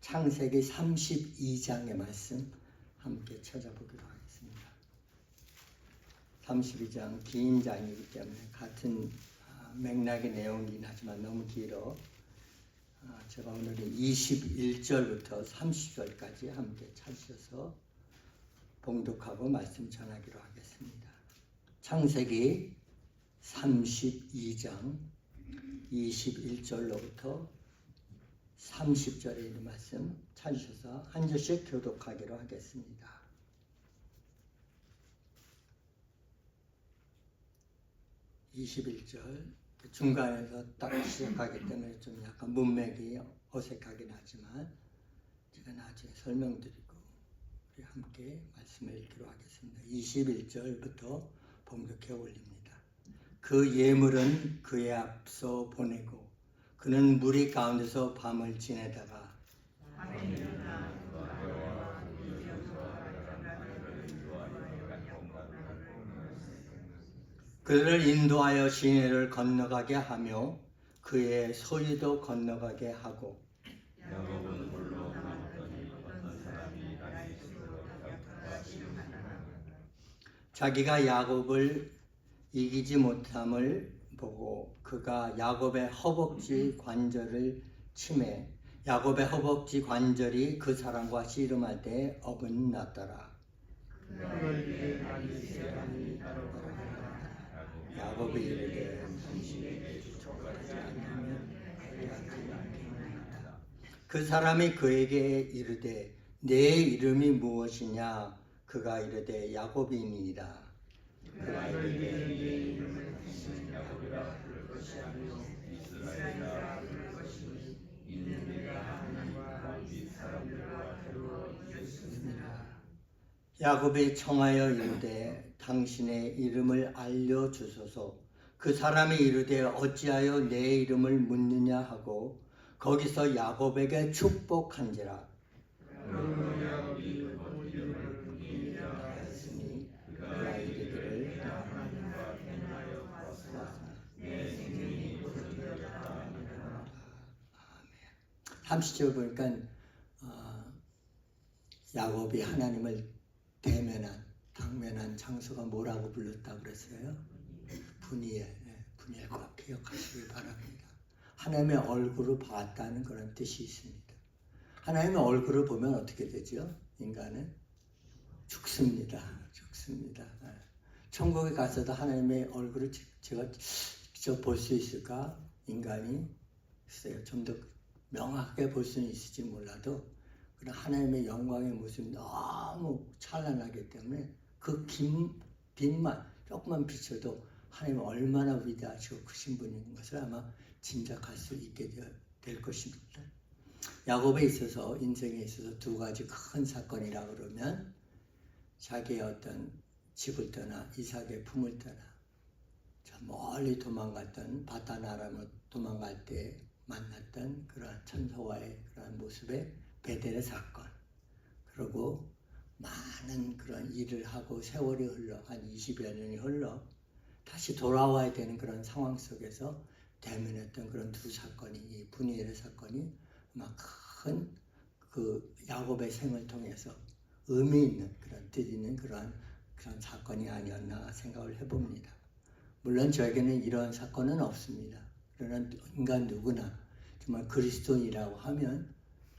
창세기 32장의 말씀 함께 찾아보기로 하겠습니다. 32장 긴 장이기 때문에 같은 맥락의 내용이긴 하지만 너무 길어 제가 오늘은 21절부터 30절까지 함께 찾으셔서 봉독하고 말씀 전하기로 하겠습니다. 창세기 32장 21절로부터 30절에 있는 말씀 찾으셔서 한 절씩 교독하기로 하겠습니다. 21절 중간에서 딱 시작하기 때문에 좀 약간 문맥이 어색하긴 하지만 제가 나중에 설명드리고 우리 함께 말씀을 읽기로 하겠습니다. 21절부터 봉독해 올립니다. 그 예물은 그의 앞서 보내고 그는 무리 가운데서 밤을 지내다가 그를 인도하여 시내를 건너가게 하며 그의 소유도 건너가게 하고 자기가 야곱을 이기지 못함을 보고 그가 야곱의 허벅지 관절을 치매 야곱의 허벅지 관절이 그 사람과 씨름할 때 어긋났더라. 야곱이 이르되 당신에게 족하지 않으면 그 사람이 그에게 이르되 내 이름이 무엇이냐? 그가 이르되 야곱이니이다. 그가 이르되 내 이름을 당신은 야곱이라 부를 것이 아니요 이스라엘이라 부를 것이니 이는 내가 하나님과 이 사람들과 다루어 이겼습니다. 야곱이 청하여 이르되 당신의 이름을 알려주소서. 그 사람이 이르되 어찌하여 내 이름을 묻느냐 하고 거기서 야곱에게 축복한지라. 야곱이 그 이름을 묻느니라 했으니 그가 이르기를 하나님과 대하여 왔으나 내 생명이 보존되었다 하니라. 아멘. 30절 보니까 야곱이 하나님을 당면한 장소가 뭐라고 불렀다고 그랬어요? 분이엘. 분이엘 꼭 기억하시기 바랍니다. 하나님의 얼굴을 봤다는 그런 뜻이 있습니다. 하나님의 얼굴을 보면 어떻게 되죠? 인간은 죽습니다. 천국에 가서도 하나님의 얼굴을 제가 직접 볼 수 있을까? 인간이 글쎄요, 좀 더 명확하게 볼 수는 있을지 몰라도 그런 하나님의 영광의 모습이 너무 찬란하기 때문에 그 빛만 조금만 비춰도 하나님 얼마나 위대하시고 크신 분인 것을 아마 짐작할 수 있게 될 것입니다. 야곱에 있어서 인생에 있어서 두 가지 큰 사건이라 그러면 자기의 어떤 집을 떠나 이삭의 품을 떠나 저 멀리 도망갔던 바단 아람으로 도망갈 때 만났던 그러한 천사와의 그러한 모습의 베델의 사건, 그리고 많은 그런 일을 하고 세월이 흘러 한 20여 년이 흘러 다시 돌아와야 되는 그런 상황 속에서 대면했던 그런 두 사건이, 이 분이엘의 사건이 아마 큰 그 야곱의 생을 통해서 의미 있는 그런 뜻 있는 그런 사건이 아니었나 생각을 해봅니다. 물론 저에게는 이런 사건은 없습니다. 그러나 인간 누구나 정말 그리스도인이라고 하면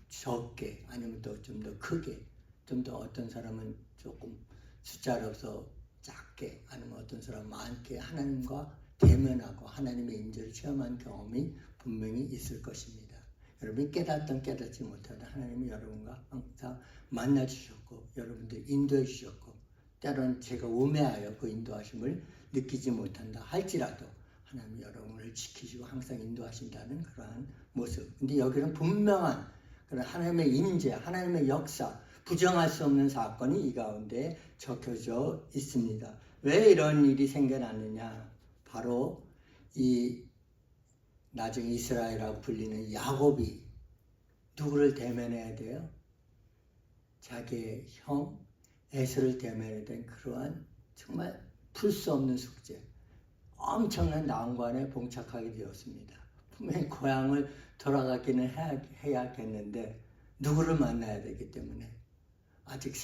적게 아니면 또 좀 더 크게, 좀 더 어떤 사람은 조금 숫자로서 작게 아니면 어떤 사람은 많게 하나님과 대면하고 하나님의 임재를 체험한 경험이 분명히 있을 것입니다. 여러분이 깨닫든 깨닫지 못하든 하나님이 여러분과 항상 만나 주셨고 여러분들 인도해 주셨고 때로는 제가 우매하여 그 인도하심을 느끼지 못한다 할지라도 하나님이 여러분을 지키시고 항상 인도하신다는 그러한 모습. 근데 여기는 분명한 그런 하나님의 임재, 하나님의 역사, 부정할 수 없는 사건이 이 가운데 적혀져 있습니다. 왜 이런 일이 생겨났느냐? 바로 이 나중에 이스라엘이라고 불리는 야곱이 누구를 대면해야 돼요? 자기의 형 에서를 대면해야 된 그러한 정말 풀 수 없는 숙제, 엄청난 난관에 봉착하게 되었습니다. 분명히 고향을 돌아가기는 해야겠는데 누구를 만나야 되기 때문에 아직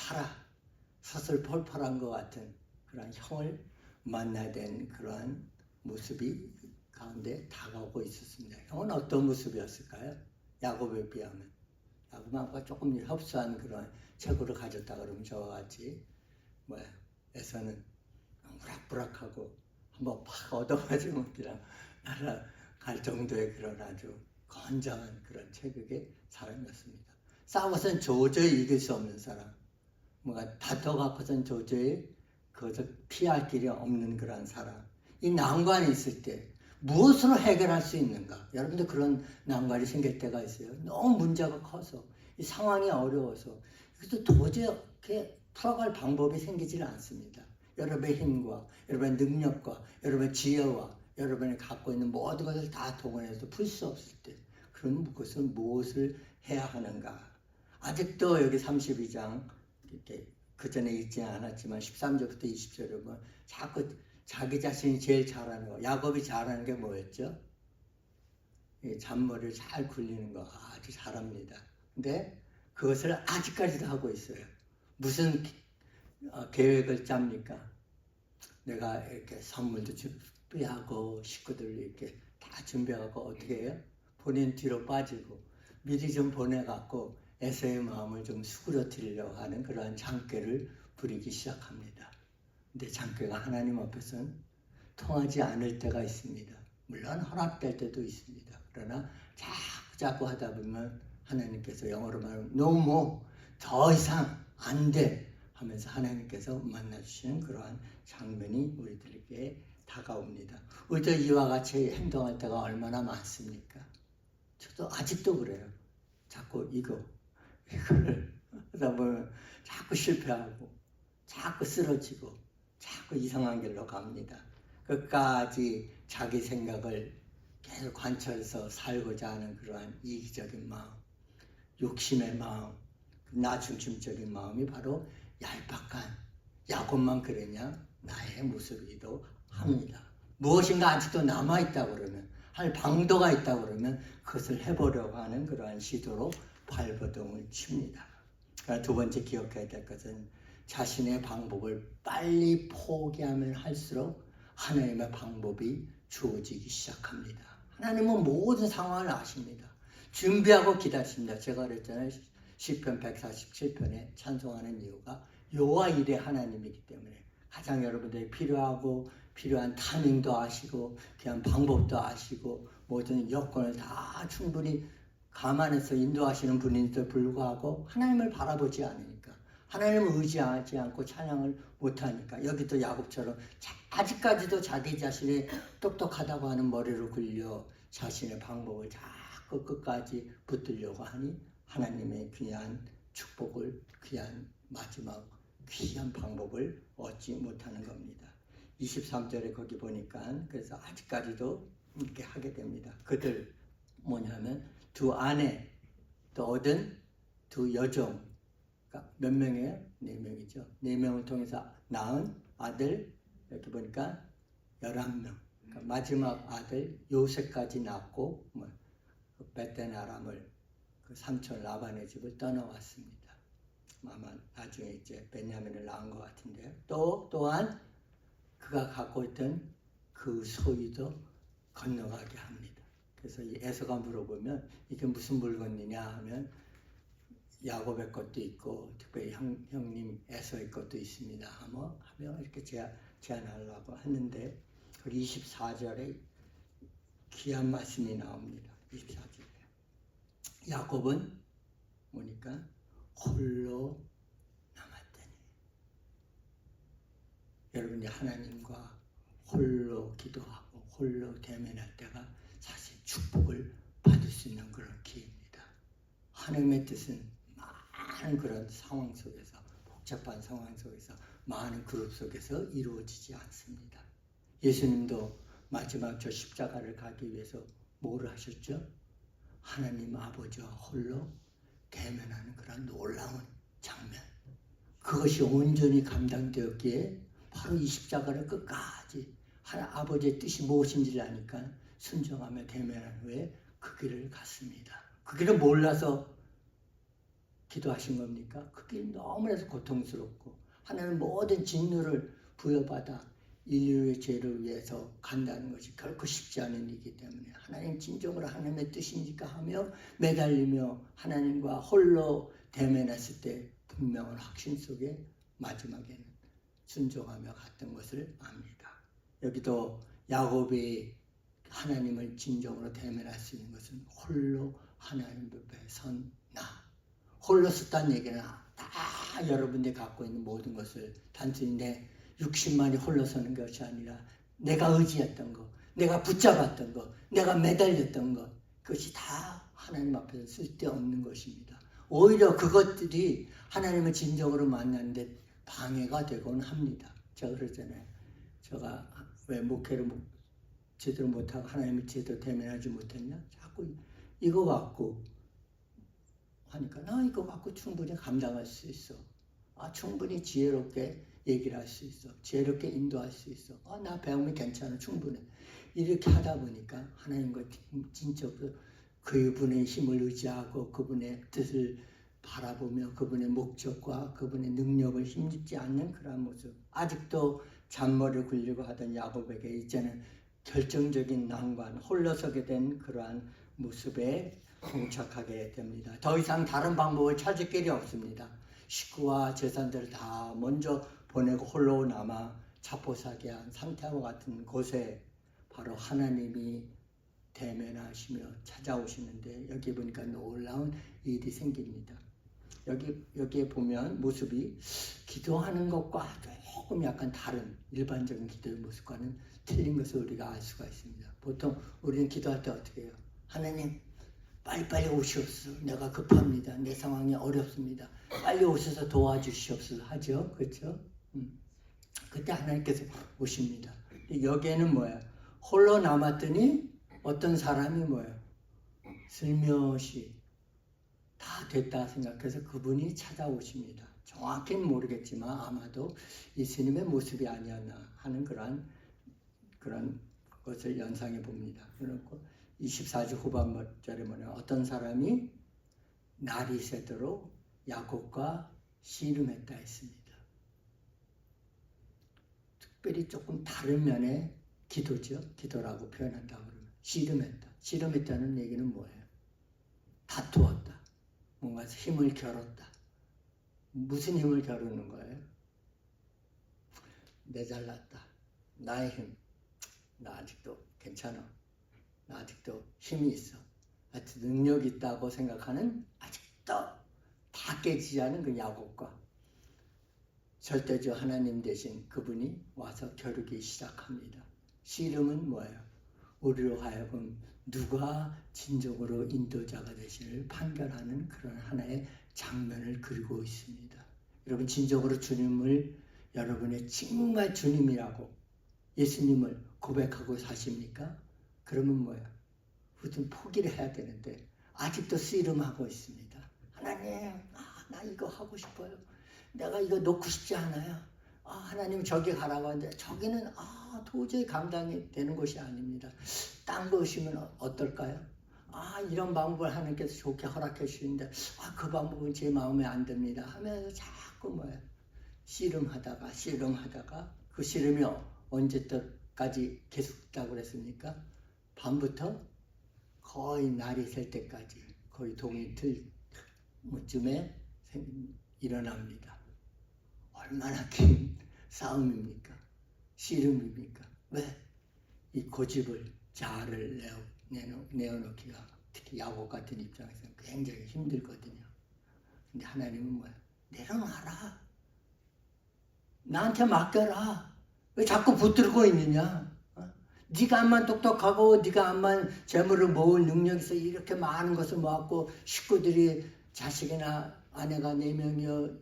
서슬펄펄한 것 같은 그런 형을 만나야 되는 그러한 모습이 가운데 다가오고 있었습니다. 형은 어떤 모습이었을까요? 야곱에 비하면. 야곱과 조금 협소한 그런 체구를 가졌다 그러면 저와 같이 에서는 우락부락하고 한번 팍 얻어맞으면 그냥 날아갈 정도의 그런 아주 건장한 그런 체격의 사람이었습니다. 싸워서는 도저히 이길 수 없는 사람, 뭔가 다퉈갖고선 도저히 그것을 피할 길이 없는 그런 사람. 이 난관이 있을 때 무엇으로 해결할 수 있는가? 여러분들 그런 난관이 생길 때가 있어요. 너무 문제가 커서 이 상황이 어려워서 그래서 도저히 이렇게 풀어갈 방법이 생기지는 않습니다. 여러분의 힘과 여러분의 능력과 여러분의 지혜와 여러분이 갖고 있는 모든 것을 다 동원해서 풀 수 없을 때 그럼 그것은 무엇을 해야 하는가? 아직도 여기 32장 이렇게 그 전에 읽지 않았지만 13절부터 20절에 보면 자꾸 자기 자신이 제일 잘하는 거, 야곱이 잘하는 게 뭐였죠? 잔머리를 잘 굴리는 거 아주 잘합니다. 근데 그것을 아직까지도 하고 있어요. 무슨 계획을 짭니까? 내가 이렇게 선물도 준비하고 식구들 이렇게 다 준비하고 어떻게 해요? 본인 뒤로 빠지고 미리 좀 보내갖고 에서의 마음을 좀 수그러뜨리려고 하는 그러한 장꾀를 부리기 시작합니다. 근데 장꾀가 하나님 앞에서는 통하지 않을 때가 있습니다. 물론 허락될 때도 있습니다. 그러나 자꾸 하다 보면 하나님께서 영어로 말하면 no more, 더 이상 안 돼 하면서 하나님께서 만나주시는 그러한 장면이 우리들에게 다가옵니다. 우리도 이와 같이 행동할 때가 얼마나 많습니까? 저도 아직도 그래요. 자꾸 이거를 하다 보면 자꾸 실패하고 자꾸 쓰러지고 자꾸 이상한 길로 갑니다. 끝까지 자기 생각을 계속 관철해서 살고자 하는 그러한 이기적인 마음, 욕심의 마음, 나중심적인 마음이 바로 얄팍한 야곱만 그러냐? 나의 모습이기도 합니다. 무엇인가 아직도 남아있다 그러면, 할 방도가 있다 그러면 그것을 해보려고 하는 그러한 시도로 발버둥을 칩니다. 그러나 두 번째 기억해야 될 것은 자신의 방법을 빨리 포기하면 할수록 하나님의 방법이 주어지기 시작합니다. 하나님은 모든 상황을 아십니다. 준비하고 기다립니다. 제가 그랬잖아요. 시편 147편에 찬송하는 이유가 여호와 일의 하나님이기 때문에 가장 여러분들이 필요한 타이밍도 아시고 그냥 방법도 아시고 모든 여건을 다 충분히 감안해서 인도하시는 분인데도 불구하고 하나님을 바라보지 않으니까 하나님을 의지하지 않고 찬양을 못하니까 여기도 야곱처럼 아직까지도 자기 자신이 똑똑하다고 하는 머리를 굴려 자신의 방법을 자꾸 끝까지 붙들려고 하니 하나님의 귀한 축복을 귀한 마지막 귀한 방법을 얻지 못하는 겁니다. 23절에 거기 보니까 그래서 아직까지도 이렇게 하게 됩니다. 그들 뭐냐면 두 아내 또 얻은 두 여종 그러니까 몇 명이에요? 4명이죠. 4명을 통해서 낳은 아들 이렇게 보니까 11명 그러니까 마지막 아들 요셉까지 낳고 벳된 아람을 그 삼촌 라반의 집을 떠나왔습니다. 아마 나중에 이제 베냐민을 낳은 것 같은데요. 또한 그가 갖고 있던 그 소유도 건너가게 합니다. 그래서 이 에서가 물어보면 이게 무슨 물건이냐 하면 야곱의 것도 있고 특별히 형님 에서의 것도 있습니다. 하면 이렇게 제안하려고 하는데 24절에 귀한 말씀이 나옵니다. 24절에 야곱은 뭐니까 홀로 남았더니 여러분이 하나님과 홀로 기도하고 홀로 대면할 때가 사실 축복을 받을 수 있는 그런 기회입니다. 하나님의 뜻은 많은 그런 상황 속에서 복잡한 상황 속에서 많은 그룹 속에서 이루어지지 않습니다. 예수님도 마지막 저 십자가를 가기 위해서 뭐를 하셨죠? 하나님 아버지와 홀로 대면하는 그런 놀라운 장면. 그것이 온전히 감당되었기에 바로 이 십자가를 끝까지 아버지의 뜻이 무엇인지를 아니까 순종하며 대면한 후에 그 길을 갔습니다. 그 길을 몰라서 기도하신 겁니까? 그게 너무나도 고통스럽고 하나님 모든 진노를 부여받아 인류의 죄를 위해서 간다는 것이 결코 쉽지 않은 일이기 때문에 하나님 진정으로 하나님의 뜻이니까 하며 매달리며 하나님과 홀로 대면했을 때 분명한 확신 속에 마지막에는 순종하며 갔던 것을 압니다. 여기도 야곱이 하나님을 진정으로 대면할 수 있는 것은 홀로 하나님 앞에 선 나. 홀로 섰다는 얘기는 다 여러분들이 갖고 있는 모든 것을 단순히 내 육신만이 홀로 서는 것이 아니라 내가 의지했던 것, 내가 붙잡았던 것, 내가 매달렸던 것, 그것이 다 하나님 앞에서 쓸데없는 것입니다. 오히려 그것들이 하나님을 진정으로 만나는데 방해가 되곤 합니다. 제가 그러잖아요. 제가 왜 목회를 제대로 못하고 하나님을 제대로 대면하지 못했냐? 자꾸 이거 갖고 하니까 나 이거 갖고 충분히 감당할 수 있어. 충분히 지혜롭게 얘기를 할 수 있어. 지혜롭게 인도할 수 있어. 나 배움이 괜찮아. 충분해. 이렇게 하다 보니까 하나님과 진짜로 그분의 힘을 의지하고 그분의 뜻을 바라보며 그분의 목적과 그분의 능력을 힘입지 않는 그런 모습. 아직도 잔머리를 굴리고 하던 야곱에게 이제는 결정적인 난관, 홀로서게 된 그러한 모습에 봉착하게 됩니다. 더 이상 다른 방법을 찾을 길이 없습니다. 식구와 재산들을 다 먼저 보내고 홀로 남아 자포자기한 상태와 같은 곳에 바로 하나님이 대면하시며 찾아오시는데 여기 보니까 놀라운 일이 생깁니다. 여기에 보면 모습이 기도하는 것과 조금 약간 다른 일반적인 기도의 모습과는 틀린 것을 우리가 알 수가 있습니다. 보통 우리는 기도할 때 어떻게 해요? 하나님 빨리빨리 오시옵소서. 내가 급합니다. 내 상황이 어렵습니다. 빨리 오셔서 도와주시옵소서 하죠. 그렇죠? 그때 하나님께서 오십니다. 여기에는 뭐야? 홀로 남았더니 어떤 사람이 뭐야? 슬며시 다 됐다 생각해서 그분이 찾아오십니다. 정확히는 모르겠지만 아마도 예수님의 모습이 아니었나 하는 그런 것을 연상해 봅니다. 그렇고 24절 후반절에 보면 어떤 사람이 날이 새도록 야곱과 씨름했다 했습니다. 특별히 조금 다른 면의 기도죠. 기도라고 표현한다고 그러면 씨름했다. 씨름했다는 얘기는 뭐예요? 다투었다. 뭔가 힘을 겨뤘다. 무슨 힘을 겨루는 거예요? 내 잘났다. 나의 힘. 나 아직도 괜찮아. 나 아직도 힘이 있어. 아직도 능력이 있다고 생각하는 아직도 다 깨지지 않은 그 야곱과 절대적 하나님 대신 그분이 와서 겨루기 시작합니다. 씨름은 뭐예요? 우리로 하여금 누가 진정으로 인도자가 되시를 판결하는 그런 하나의 장면을 그리고 있습니다. 여러분 진정으로 주님을 여러분의 정말 주님이라고 예수님을 고백하고 사십니까? 그러면 뭐예요? 무슨 포기를 해야 되는데 아직도 씨름하고 있습니다. 하나님, 나 이거 하고 싶어요. 내가 이거 놓고 싶지 않아요. 하나님 저기 가라고 하는데 저기는 도저히 감당이 되는 것이 아닙니다. 딴 거 오시면 어떨까요? 이런 방법을 하나님께서 좋게 허락해 주시는데 그 방법은 제 마음에 안 듭니다 하면서 자꾸 뭐예요? 씨름하다가 그 씨름이 언제까지 계속됐다고 그랬습니까? 밤부터 거의 날이 셀 때까지 거의 동이 틀쯤에 일어납니다. 얼마나 긴 싸움입니까? 씨름입니까? 왜? 이 고집을 자아를 내어놓기가 특히 야곱 같은 입장에서는 굉장히 힘들거든요. 근데 하나님은 뭐야? 내려놔라. 나한테 맡겨라. 왜 자꾸 붙들고 있느냐? 네가 암만 똑똑하고 네가 암만 재물을 모을 능력이 있어 이렇게 많은 것을 모았고 식구들이 자식이나 아내가 4명이요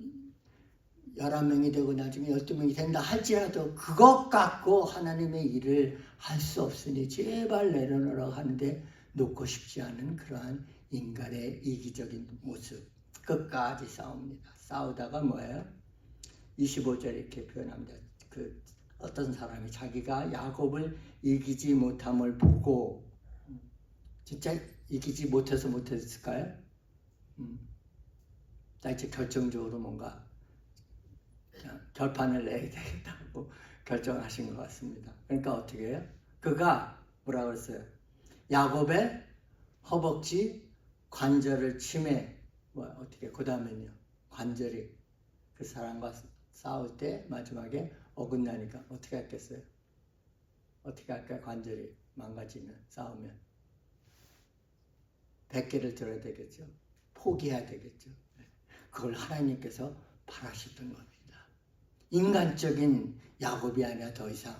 11명이 되고 나중에 12명이 된다 할지라도 그것 갖고 하나님의 일을 할 수 없으니 제발 내려놓으라고 하는데 놓고 싶지 않은 그러한 인간의 이기적인 모습 끝까지 싸웁니다. 싸우다가 뭐예요? 25절에 이렇게 표현합니다. 어떤 사람이 자기가 야곱을 이기지 못함을 보고 진짜 이기지 못했을까요? 자, 이제 결정적으로 뭔가 그냥 결판을 내야 되겠다고 결정하신 것 같습니다. 그러니까 어떻게 해요? 그가 뭐라고 그랬어요? 야곱의 허벅지 관절을 치매, 어떻게, 그 다음에는요, 관절이 그 사람과 싸울 때 마지막에 어긋나니까 어떻게 했겠어요? 어떻게 할까요? 관절이 망가지면, 싸우면 100개를 들어야 되겠죠. 포기해야 되겠죠. 그걸 하나님께서 바라셨던 겁니다. 인간적인 야곱이 아니라 더 이상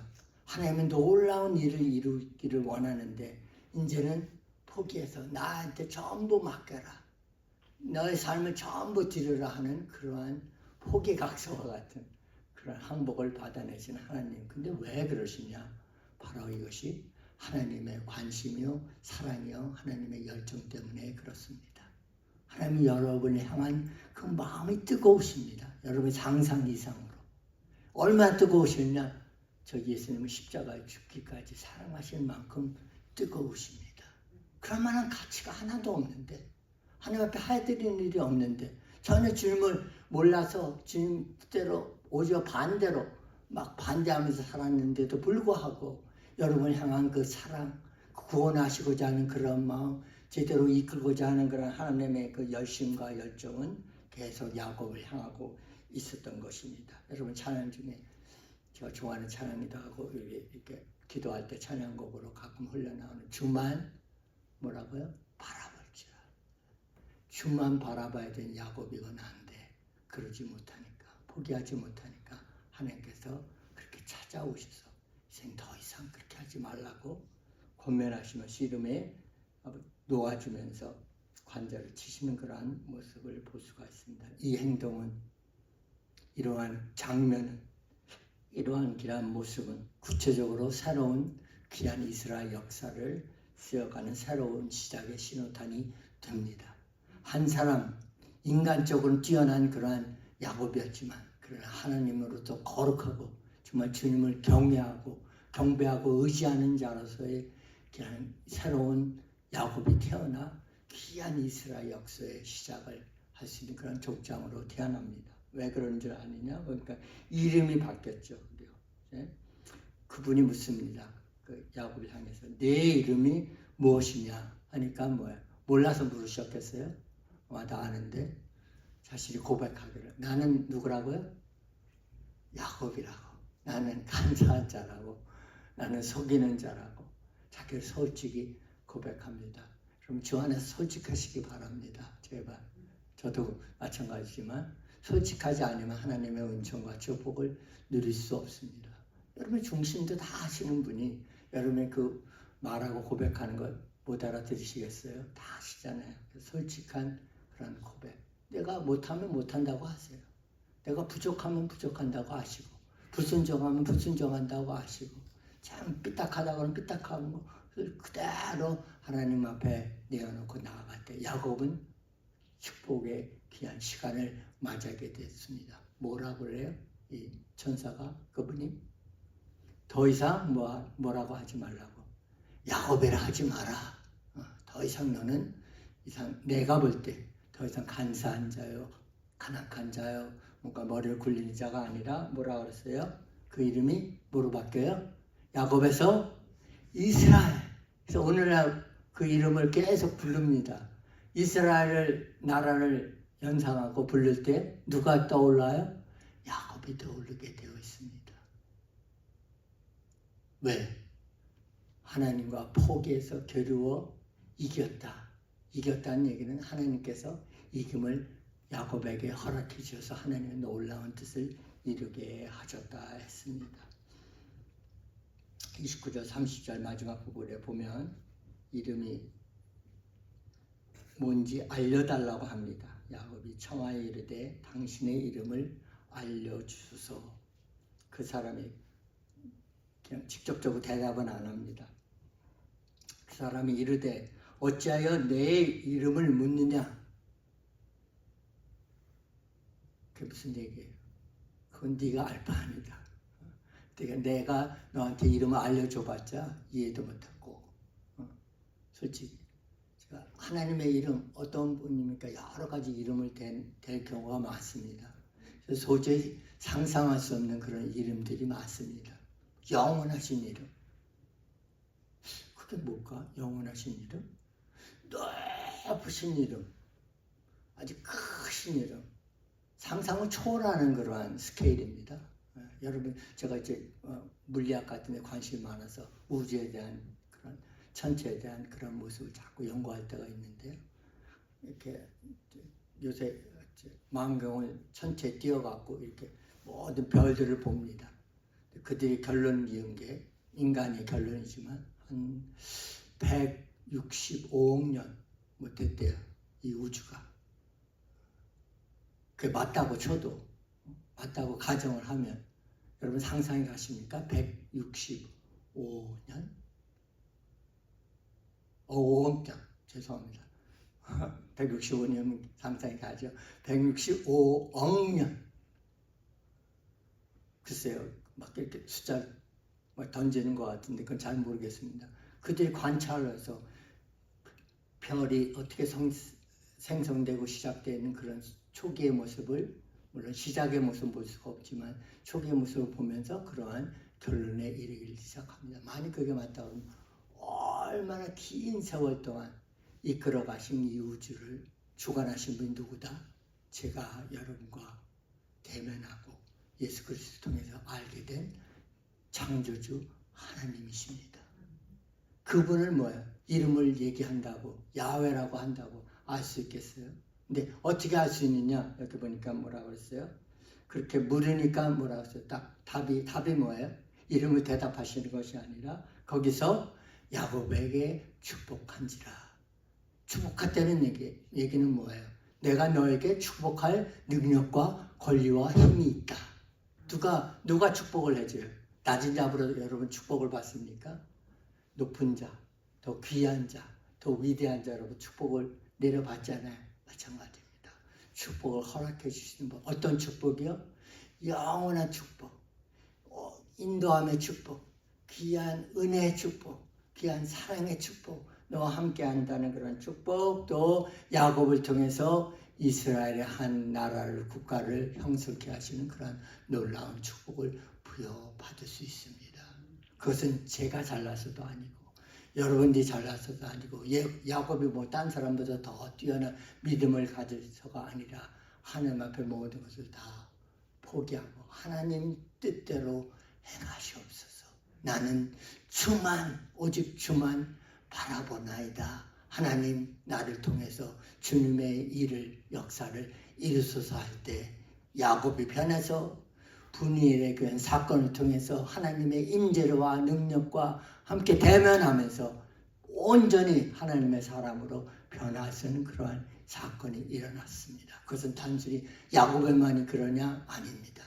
하나님은 놀라운 일을 이루기를 원하는데 이제는 포기해서 나한테 전부 맡겨라. 너의 삶을 전부 드리라 하는 그러한 포기각서와 같은 그런 항복을 받아내신 하나님. 근데 왜 그러시냐? 바로 이것이 하나님의 관심이요, 사랑이요, 하나님의 열정 때문에 그렇습니다. 하나님이 여러분을 향한 그 마음이 뜨거우십니다. 여러분의 상상 이상으로. 얼마나 뜨거우셨냐? 저 예수님은 십자가에 죽기까지 사랑하실 만큼 뜨거우십니다. 그럴 만한 가치가 하나도 없는데, 하나님 앞에 해드리는 일이 없는데, 전혀 주님을 몰라서 주님 뜻대로 오히려 반대로 막 반대하면서 살았는데도 불구하고 여러분을 향한 그 사랑, 구원하시고자 하는 그런 마음, 제대로 이끌고자 하는 그런 하나님의 그 열심과 열정은 계속 야곱을 향하고 있었던 것입니다. 여러분 찬양 중에 제가 좋아하는 찬양이기도 하고 이렇게 기도할 때 찬양곡으로 가끔 흘러나오는 주만 뭐라고요? 바라볼지라. 주만 바라봐야 되는 야곱이건 한데 그러지 못하니까, 포기하지 못하니까 하나님께서 그렇게 찾아오셔서 인생 더 이상 그렇게 하지 말라고 권면하시며 씨름에 놓아주면서 관절을 치시는 그러한 모습을 볼 수가 있습니다. 이 행동은, 이러한 장면은, 이러한 귀한 모습은 구체적으로 새로운 귀한 이스라엘 역사를 쓰여가는 새로운 시작의 신호탄이 됩니다. 한 사람, 인간적으로 뛰어난 그러한 야곱이었지만 그러나 하나님으로부터 거룩하고 정말 주님을 경배하고 의지하는 자로서의 귀한 새로운 야곱이 태어나 귀한 이스라엘 역사의 시작을 할 수 있는 그런 족장으로 태어납니다. 왜 그런 줄 아느냐? 그러니까 이름이 바뀌었죠. 네? 그분이 묻습니다. 그 야곱을 향해서 내 이름이 무엇이냐 하니까 뭐야? 몰라서 물으셨겠어요? 다 아는데 자신이 고백하기를 나는 누구라고요? 야곱이라고. 나는 간사한 자라고. 나는 속이는 자라고. 자기를 솔직히 고백합니다. 그럼 주 안에서 솔직하시기 바랍니다. 제발. 저도 마찬가지지만 솔직하지 않으면 하나님의 은총과 축복을 누릴 수 없습니다. 여러분의 중심도 다 아시는 분이 여러분의 그 말하고 고백하는 걸 못 알아들으시겠어요? 다 아시잖아요. 솔직한 그런 고백. 내가 못하면 못한다고 하세요. 내가 부족하면 부족한다고 아시고 불순종하면 불순종한다고 아시고 참 삐딱하다 그러면 삐딱한 거 그대로 하나님 앞에 내어놓고 나아갈 때 야곱은 축복의 귀한 시간을 맞이하게 됐습니다. 뭐라고 그래요? 이 천사가 그분이 더 이상 뭐라고 하지 말라고. 야곱이라 하지 마라. 더 이상 너는 내가 볼 때 더 이상 간사한 자요, 간악한 자요, 뭔가 머리를 굴리는 자가 아니라 뭐라고 그랬어요? 그 이름이 뭐로 바뀌어요? 야곱에서 이스라엘. 그래서 오늘날 그 이름을 계속 부릅니다. 이스라엘 나라를 연상하고 부를 때 누가 떠올라요? 야곱이 떠오르게 되어 있습니다. 왜? 하나님과 포기해서 겨루어 이겼다. 이겼다는 얘기는 하나님께서 이김을 야곱에게 허락해 주셔서 하나님의 놀라운 뜻을 이루게 하셨다 했습니다. 29절 30절 마지막 부분에 보면 이름이 뭔지 알려달라고 합니다. 야곱이 청하에 이르되 당신의 이름을 알려주소서. 그 사람이 그냥 직접적으로 대답은 안 합니다. 그 사람이 이르되 어찌하여 내 이름을 묻느냐? 그게 무슨 얘기예요? 그건 네가 알 바 아니다. 내가 너한테 이름을 알려줘봤자 이해도 못하고 솔직히 하나님의 이름 어떤 분입니까? 여러 가지 이름을 댈 경우가 많습니다. 도저히 상상할 수 없는 그런 이름들이 많습니다. 영원하신 이름. 그게 뭘까? 영원하신 이름? 높으신 이름. 아주 크신 이름. 상상을 초월하는 그러한 스케일입니다. 여러분, 제가 이제 물리학 같은 데 관심이 많아서 우주에 대한 그런 천체에 대한 그런 모습을 자꾸 연구할 때가 있는데요. 이렇게 요새 망원경을 천체에 띄워갖고 이렇게 모든 별들을 봅니다. 그들이 결론 지은 게 인간의 결론이지만 한 165억 년 뭐 됐대요. 이 우주가. 그게 맞다고 쳐도, 맞다고 가정을 하면 여러분 상상이 가십니까? 165년? 5억 년. 죄송합니다. 165년 상상이 가죠. 165억 년. 글쎄요. 막 이렇게 숫자 던지는 것 같은데 그건 잘 모르겠습니다. 그들이 관찰을 해서 별이 어떻게 생성되고 시작되는 그런 초기의 모습을, 물론 시작의 모습을 볼 수가 없지만 초기의 모습을 보면서 그러한 결론에 이르기 시작합니다. 만약 그게 맞다고 하면 얼마나 긴 세월 동안 이끌어 가신 이 우주를 주관하신 분이 누구다? 제가 여러분과 대면하고 예수 그리스도를 통해서 알게 된 창조주 하나님이십니다. 그분을 이름을 얘기한다고, 야훼라고 한다고 알 수 있겠어요? 근데 어떻게 알 수 있느냐? 이렇게 보니까 뭐라고 그랬어요? 그렇게 물으니까 뭐라고 했어요? 답이 뭐예요? 이름을 대답하시는 것이 아니라 거기서 야곱에게 축복한지라. 축복했다는 얘기는 뭐예요? 내가 너에게 축복할 능력과 권리와 힘이 있다. 누가 축복을 해줘요? 낮은 자보다 여러분 축복을 받습니까? 높은 자, 더 귀한 자, 더 위대한 자 여러분 축복을 내려받잖아요. 마찬가지입니다. 축복을 허락해 주시는 분. 어떤 축복이요? 영원한 축복, 인도함의 축복, 귀한 은혜의 축복, 귀한 사랑의 축복, 너와 함께 한다는 그런 축복도 야곱을 통해서 이스라엘의 한 나라를, 국가를 형성케 하시는 그런 놀라운 축복을 부여받을 수 있습니다. 그것은 제가 잘나서도 아니고 여러분들이 잘나서도 아니고 야곱이 딴 사람보다 더 뛰어난 믿음을 가져서가 아니라 하나님 앞에 모든 것을 다 포기하고 하나님 뜻대로 행하시옵소서. 나는 오직 주만 바라보나이다. 하나님 나를 통해서 주님의 일을, 역사를 이루소서 할 때 야곱이 변해서 분이엘의 교회 사건을 통해서 하나님의 임재와 능력과 함께 대면하면서 온전히 하나님의 사람으로 변화하시는 그러한 사건이 일어났습니다. 그것은 단순히 야곱에만이 그러냐? 아닙니다.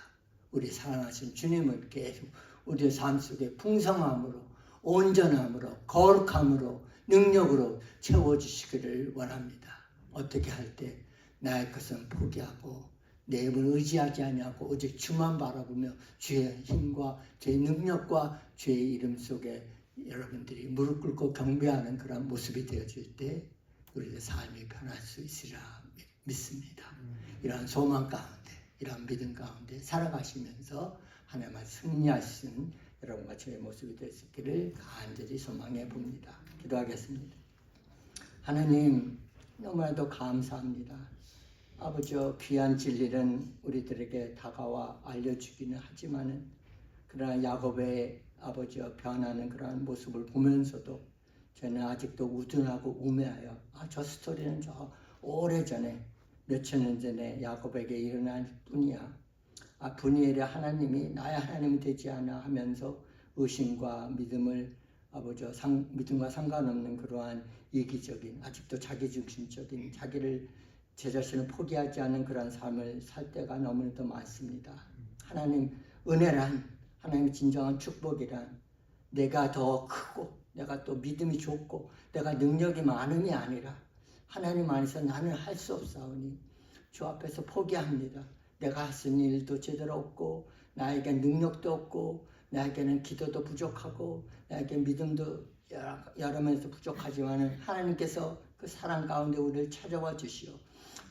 우리 사랑하신 주님은 계속 우리의 삶 속에 풍성함으로, 온전함으로, 거룩함으로, 능력으로 채워주시기를 원합니다. 어떻게 할 때 나의 것은 포기하고 내 힘을 의지하지 아니하고 오직 주만 바라보며 주의 힘과 주의 능력과 주의 이름 속에 여러분들이 무릎 꿇고 경배하는 그런 모습이 되어질 때 우리의 삶이 변할 수 있으리라 믿습니다. 이러한 소망 가운데, 이러한 믿음 가운데 살아가시면서 하나님을 승리하시는 여러분과 저의 모습이 될 수 있기를 간절히 소망해 봅니다. 기도하겠습니다. 하나님, 너무나도 감사합니다. 아버지, 귀한 진리는 우리들에게 다가와 알려주기는 하지만은 그러나 야곱의 아버지 변하는 그러한 모습을 보면서도 저는 아직도 우둔하고 우매하여 저 스토리는 저 오래전에 몇천 년 전에 야곱에게 일어난 뿐이야. 분이엘의 하나님이 나의 하나님이 되지 않아 하면서 의심과 믿음을 아버지 믿음과 상관없는 그러한 이기적인 아직도 자기중심적인 제 자신을 포기하지 않는 그런 삶을 살 때가 너무나도 많습니다. 하나님 은혜란 하나님의 진정한 축복이란 내가 더 크고 내가 또 믿음이 좋고 내가 능력이 많음이 아니라 하나님 안에서 나는 할 수 없사오니 주 앞에서 포기합니다. 내가 할 수 있는 일도 제대로 없고 나에게 능력도 없고 나에게는 기도도 부족하고 나에게 믿음도 여러 면에서 부족하지만 하나님께서 그 사랑 가운데 우리를 찾아와 주시오.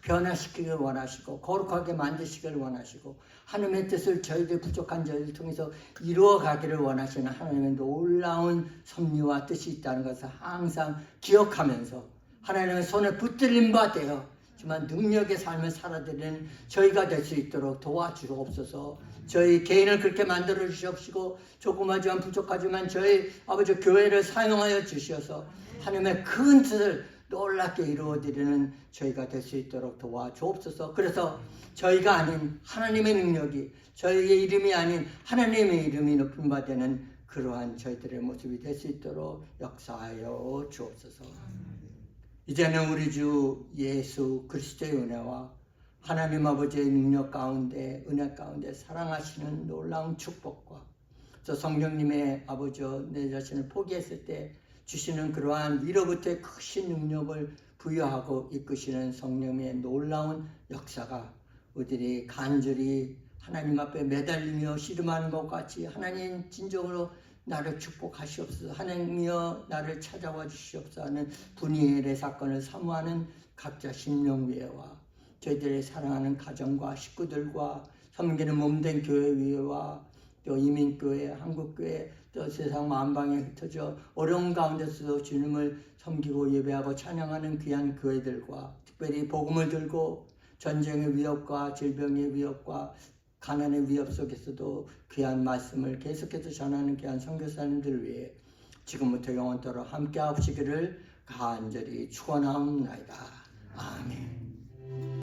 변화시키길 원하시고 거룩하게 만드시길 원하시고 하나님의 뜻을 저희들 부족한 저희를 통해서 이루어 가기를 원하시는 하나님의 놀라운 섭리와 뜻이 있다는 것을 항상 기억하면서 하나님의 손에 붙들림 바 되어 정말 능력의 삶을 살아드리는 저희가 될 수 있도록 도와주옵소서. 저희 개인을 그렇게 만들어 주시옵시고 조그마지만 부족하지만 저희 아버지 교회를 사용하여 주셔서 하나님의 큰 뜻을 놀랍게 이루어드리는 저희가 될 수 있도록 도와주옵소서. 그래서 저희가 아닌 하나님의 능력이 저희의 이름이 아닌 하나님의 이름이 높임 바 되는 그러한 저희들의 모습이 될 수 있도록 역사하여 주옵소서. 이제는 우리 주 예수 그리스도의 은혜와 하나님 아버지의 능력 가운데 은혜 가운데 사랑하시는 놀라운 축복과 또 성령님의 아버지 내 자신을 포기했을 때 주시는 그러한 위로부터의 크신 능력을 부여하고 이끄시는 성령의 놀라운 역사가 우리들이 간절히 하나님 앞에 매달리며 씨름하는 것 같이 하나님 진정으로 나를 축복하시옵소서. 하나님이여 나를 찾아와 주시옵소서 하는 분이엘의 사건을 사모하는 각자 심령위에와 저희들의 사랑하는 가정과 식구들과 섬기는 몸된 교회 위에와 또 이민교회, 한국교회, 또 세상 만방에 흩어져 어려운 가운데서도 주님을 섬기고 예배하고 찬양하는 귀한 교회들과 특별히 복음을 들고 전쟁의 위협과 질병의 위협과 가난의 위협 속에서도 귀한 말씀을 계속해서 전하는 귀한 선교사님들 위해 지금부터 영원토록 함께 하시기를 간절히 축원하옵나이다. 아멘.